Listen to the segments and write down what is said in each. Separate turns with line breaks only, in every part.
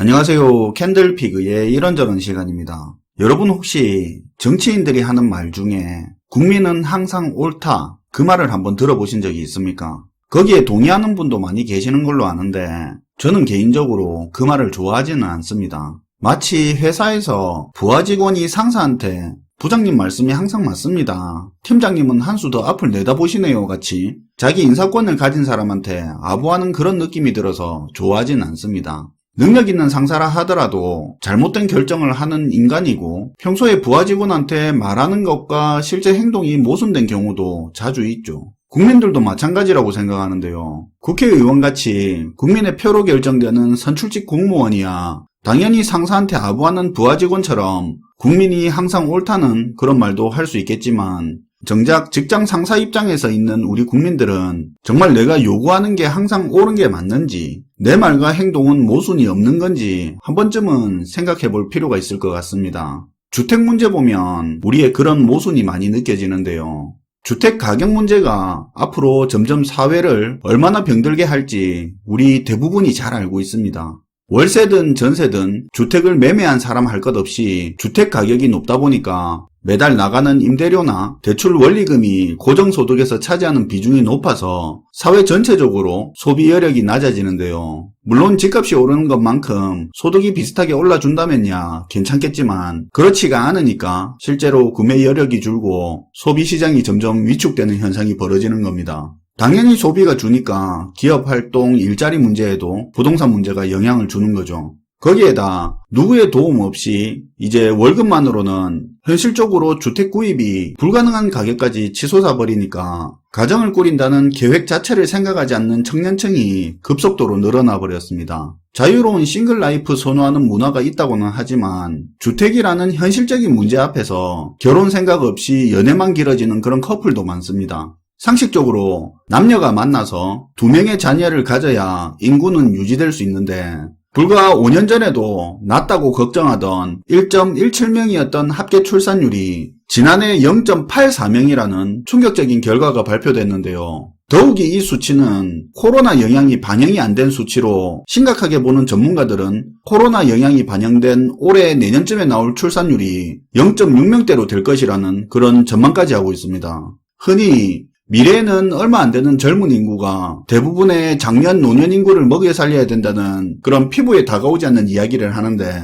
안녕하세요. 캔들피그의 이런저런 시간입니다. 여러분 혹시 정치인들이 하는 말 중에 국민은 항상 옳다 그 말을 한번 들어보신 적이 있습니까? 거기에 동의하는 분도 많이 계시는 걸로 아는데 저는 개인적으로 그 말을 좋아하지는 않습니다. 마치 회사에서 부하 직원이 상사한테 부장님 말씀이 항상 맞습니다. 팀장님은 한 수 더 앞을 내다보시네요 같이 자기 인사권을 가진 사람한테 아부하는 그런 느낌이 들어서 좋아하지는 않습니다. 능력 있는 상사라 하더라도 잘못된 결정을 하는 인간이고 평소에 부하 직원한테 말하는 것과 실제 행동이 모순된 경우도 자주 있죠. 국민들도 마찬가지라고 생각하는데요. 국회의원같이 국민의 표로 결정되는 선출직 공무원이야 당연히 상사한테 아부하는 부하 직원처럼 국민이 항상 옳다는 그런 말도 할 수 있겠지만 정작 직장 상사 입장에서 있는 우리 국민들은 정말 내가 요구하는 게 항상 옳은 게 맞는지 내 말과 행동은 모순이 없는 건지 한 번쯤은 생각해 볼 필요가 있을 것 같습니다. 주택 문제 보면 우리의 그런 모순이 많이 느껴지는데요. 주택 가격 문제가 앞으로 점점 사회를 얼마나 병들게 할지 우리 대부분이 잘 알고 있습니다. 월세든 전세든 주택을 매매한 사람 할 것 없이 주택 가격이 높다 보니까 매달 나가는 임대료나 대출 원리금이 고정소득에서 차지하는 비중이 높아서 사회 전체적으로 소비 여력이 낮아지는데요. 물론 집값이 오르는 것만큼 소득이 비슷하게 올라준다면야 괜찮겠지만 그렇지가 않으니까 실제로 구매 여력이 줄고 소비시장이 점점 위축되는 현상이 벌어지는 겁니다. 당연히 소비가 주니까 기업 활동, 일자리 문제에도 부동산 문제가 영향을 주는 거죠. 거기에다 누구의 도움 없이 이제 월급만으로는 현실적으로 주택 구입이 불가능한 가격까지 치솟아 버리니까 가정을 꾸린다는 계획 자체를 생각하지 않는 청년층이 급속도로 늘어나 버렸습니다. 자유로운 싱글 라이프 선호하는 문화가 있다고는 하지만 주택이라는 현실적인 문제 앞에서 결혼 생각 없이 연애만 길어지는 그런 커플도 많습니다. 상식적으로 남녀가 만나서 2명의 자녀를 가져야 인구는 유지될 수 있는데 불과 5년 전에도 낮다고 걱정하던 1.17명이었던 합계 출산율이 지난해 0.84명이라는 충격적인 결과가 발표됐는데요. 더욱이 이 수치는 코로나 영향이 반영이 안 된 수치로 심각하게 보는 전문가들은 코로나 영향이 반영된 올해 내년쯤에 나올 출산율이 0.6명대로 될 것이라는 그런 전망까지 하고 있습니다. 흔히 미래에는 얼마 안 되는 젊은 인구가 대부분의 장년 노년 인구를 먹여 살려야 된다는 그런 피부에 다가오지 않는 이야기를 하는데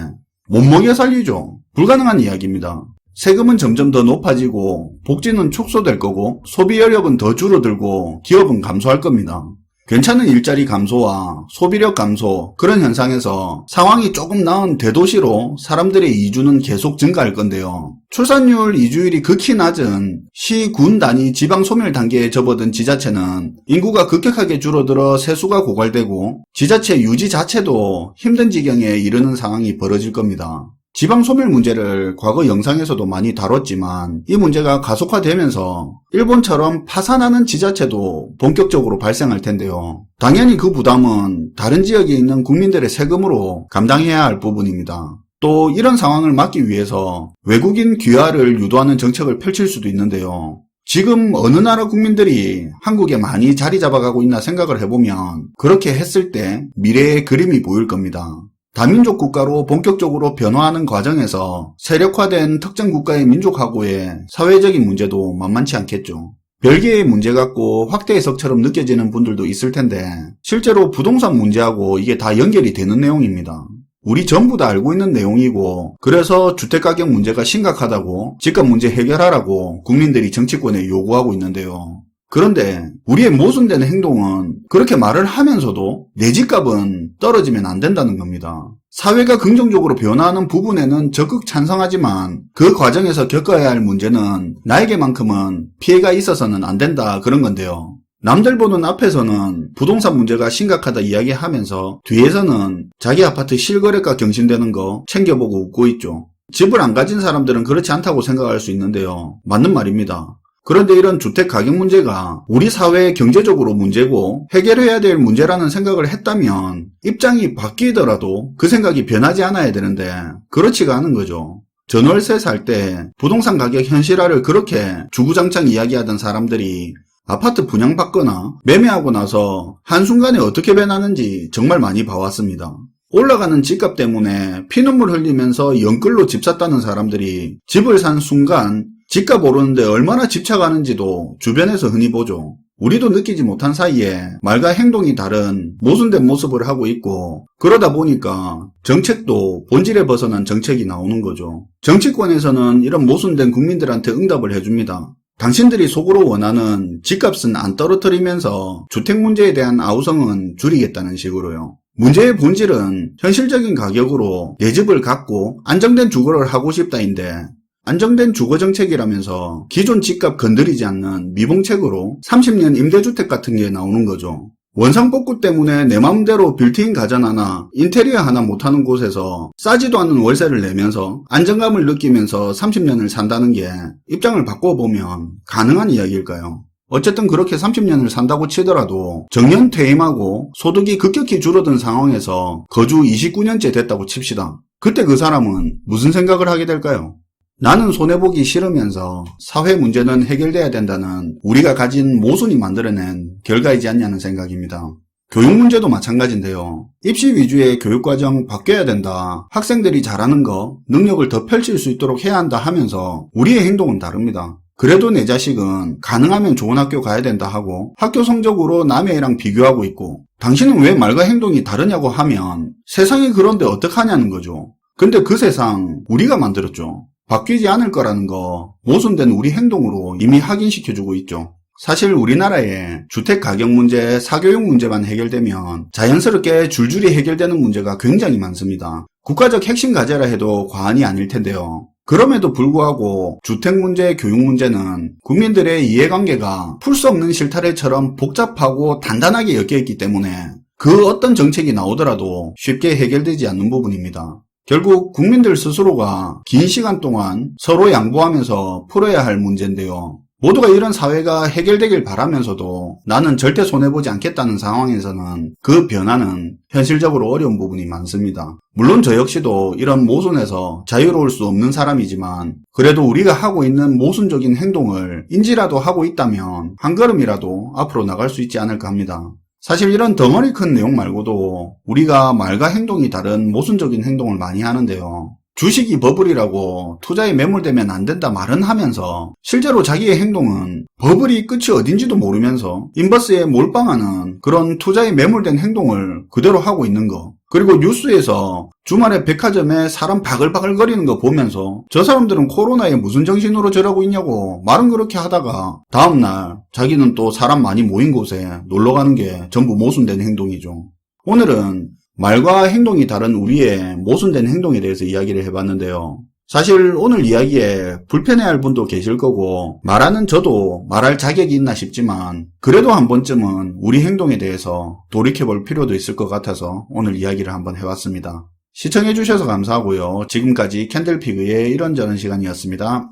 못 먹여 살리죠. 불가능한 이야기입니다. 세금은 점점 더 높아지고 복지는 축소될 거고 소비 여력은 더 줄어들고 기업은 감소할 겁니다. 괜찮은 일자리 감소와 소비력 감소 그런 현상에서 상황이 조금 나은 대도시로 사람들의 이주는 계속 증가할 건데요. 출산율 이주율이 극히 낮은 시, 군 단위 지방 소멸 단계에 접어든 지자체는 인구가 급격하게 줄어들어 세수가 고갈되고 지자체 유지 자체도 힘든 지경에 이르는 상황이 벌어질 겁니다. 지방 소멸 문제를 과거 영상에서도 많이 다뤘지만 이 문제가 가속화되면서 일본처럼 파산하는 지자체도 본격적으로 발생할 텐데요. 당연히 그 부담은 다른 지역에 있는 국민들의 세금으로 감당해야 할 부분입니다. 또 이런 상황을 막기 위해서 외국인 귀화를 유도하는 정책을 펼칠 수도 있는데요. 지금 어느 나라 국민들이 한국에 많이 자리 잡아가고 있나 생각을 해보면 그렇게 했을 때 미래의 그림이 보일 겁니다. 다민족 국가로 본격적으로 변화하는 과정에서 세력화된 특정 국가의 민족하고의 사회적인 문제도 만만치 않겠죠. 별개의 문제 같고 확대 해석처럼 느껴지는 분들도 있을 텐데 실제로 부동산 문제하고 이게 다 연결이 되는 내용입니다. 우리 전부 다 알고 있는 내용이고 그래서 주택가격 문제가 심각하다고 집값 문제 해결하라고 국민들이 정치권에 요구하고 있는데요. 그런데 우리의 모순된 행동은 그렇게 말을 하면서도 내 집값은 떨어지면 안 된다는 겁니다. 사회가 긍정적으로 변화하는 부분에는 적극 찬성하지만 그 과정에서 겪어야 할 문제는 나에게만큼은 피해가 있어서는 안 된다 그런 건데요. 남들 보는 앞에서는 부동산 문제가 심각하다 이야기하면서 뒤에서는 자기 아파트 실거래가 경신되는 거 챙겨보고 웃고 있죠. 집을 안 가진 사람들은 그렇지 않다고 생각할 수 있는데요. 맞는 말입니다. 그런데 이런 주택 가격 문제가 우리 사회의 경제적으로 문제고 해결해야 될 문제라는 생각을 했다면 입장이 바뀌더라도 그 생각이 변하지 않아야 되는데 그렇지가 않은 거죠. 전월세 살 때 부동산 가격 현실화를 그렇게 주구장창 이야기하던 사람들이 아파트 분양받거나 매매하고 나서 한순간에 어떻게 변하는지 정말 많이 봐왔습니다. 올라가는 집값 때문에 피눈물 흘리면서 연끌로 집 샀다는 사람들이 집을 산 순간 집값 오르는데 얼마나 집착하는지도 주변에서 흔히 보죠. 우리도 느끼지 못한 사이에 말과 행동이 다른 모순된 모습을 하고 있고, 그러다 보니까 정책도 본질에 벗어난 정책이 나오는 거죠. 정치권에서는 이런 모순된 국민들한테 응답을 해줍니다. 당신들이 속으로 원하는 집값은 안 떨어뜨리면서 주택 문제에 대한 아우성은 줄이겠다는 식으로요. 문제의 본질은 현실적인 가격으로 내 집을 갖고 안정된 주거를 하고 싶다인데, 안정된 주거정책이라면서 기존 집값 건드리지 않는 미봉책으로 30년 임대주택 같은 게 나오는 거죠. 원상복구 때문에 내 마음대로 빌트인 가전 하나, 인테리어 하나 못하는 곳에서 싸지도 않은 월세를 내면서 안정감을 느끼면서 30년을 산다는 게 입장을 바꿔보면 가능한 이야기일까요? 어쨌든 그렇게 30년을 산다고 치더라도 정년 퇴임하고 소득이 급격히 줄어든 상황에서 거주 29년째 됐다고 칩시다. 그때 그 사람은 무슨 생각을 하게 될까요? 나는 손해보기 싫으면서 사회 문제는 해결돼야 된다는 우리가 가진 모순이 만들어낸 결과이지 않냐는 생각입니다. 교육 문제도 마찬가지인데요. 입시 위주의 교육과정 바뀌어야 된다. 학생들이 잘하는 거, 능력을 더 펼칠 수 있도록 해야 한다 하면서 우리의 행동은 다릅니다. 그래도 내 자식은 가능하면 좋은 학교 가야 된다 하고 학교 성적으로 남의 애랑 비교하고 있고, 당신은 왜 말과 행동이 다르냐고 하면 세상이 그런데 어떡하냐는 거죠. 근데 그 세상 우리가 만들었죠. 바뀌지 않을 거라는 거 모순된 우리 행동으로 이미 확인시켜주고 있죠. 사실 우리나라의 주택 가격 문제, 사교육 문제만 해결되면 자연스럽게 줄줄이 해결되는 문제가 굉장히 많습니다. 국가적 핵심 과제라 해도 과언이 아닐 텐데요. 그럼에도 불구하고 주택 문제, 교육 문제는 국민들의 이해관계가 풀 수 없는 실타래처럼 복잡하고 단단하게 엮여있기 때문에 그 어떤 정책이 나오더라도 쉽게 해결되지 않는 부분입니다. 결국 국민들 스스로가 긴 시간 동안 서로 양보하면서 풀어야 할 문제인데요. 모두가 이런 사회가 해결되길 바라면서도 나는 절대 손해보지 않겠다는 상황에서는 그 변화는 현실적으로 어려운 부분이 많습니다. 물론 저 역시도 이런 모순에서 자유로울 수 없는 사람이지만, 그래도 우리가 하고 있는 모순적인 행동을 인지라도 하고 있다면 한 걸음이라도 앞으로 나갈 수 있지 않을까 합니다. 사실 이런 덩어리 큰 내용 말고도 우리가 말과 행동이 다른 모순적인 행동을 많이 하는데요. 주식이 버블이라고 투자에 매몰되면 안 된다 말은 하면서 실제로 자기의 행동은 버블이 끝이 어딘지도 모르면서 인버스에 몰빵하는 그런 투자에 매몰된 행동을 그대로 하고 있는 거. 그리고 뉴스에서 주말에 백화점에 사람 바글바글 거리는 거 보면서 저 사람들은 코로나에 무슨 정신으로 저러고 있냐고 말은 그렇게 하다가 다음날 자기는 또 사람 많이 모인 곳에 놀러 가는 게 전부 모순된 행동이죠. 오늘은 말과 행동이 다른 우리의 모순된 행동에 대해서 이야기를 해봤는데요. 사실 오늘 이야기에 불편해할 분도 계실 거고 말하는 저도 말할 자격이 있나 싶지만, 그래도 한 번쯤은 우리 행동에 대해서 돌이켜볼 필요도 있을 것 같아서 오늘 이야기를 한번 해봤습니다. 시청해주셔서 감사하고요. 지금까지 캔들피그의 이런저런 시간이었습니다.